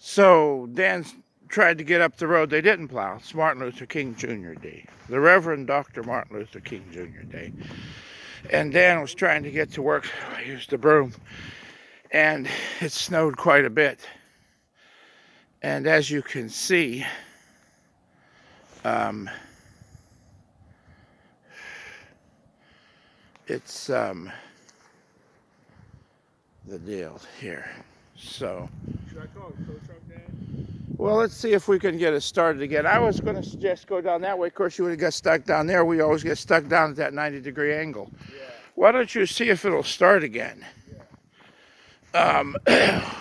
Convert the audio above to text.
So Dan tried to get up the road. They didn't plow. It's Martin Luther King Jr. Day. The Reverend Dr. Martin Luther King Jr. Day. And Dan was trying to get to work. I used the broom. And it snowed quite a bit. And as you can see, it's the deal here. So, should I call a tow truck, Dad? Well, let's see if we can get it started again. I was going to suggest go down that way. Of course, you would have got stuck down there. We always get stuck down at that 90-degree angle. Yeah. Why don't you see if it'll start again? Yeah.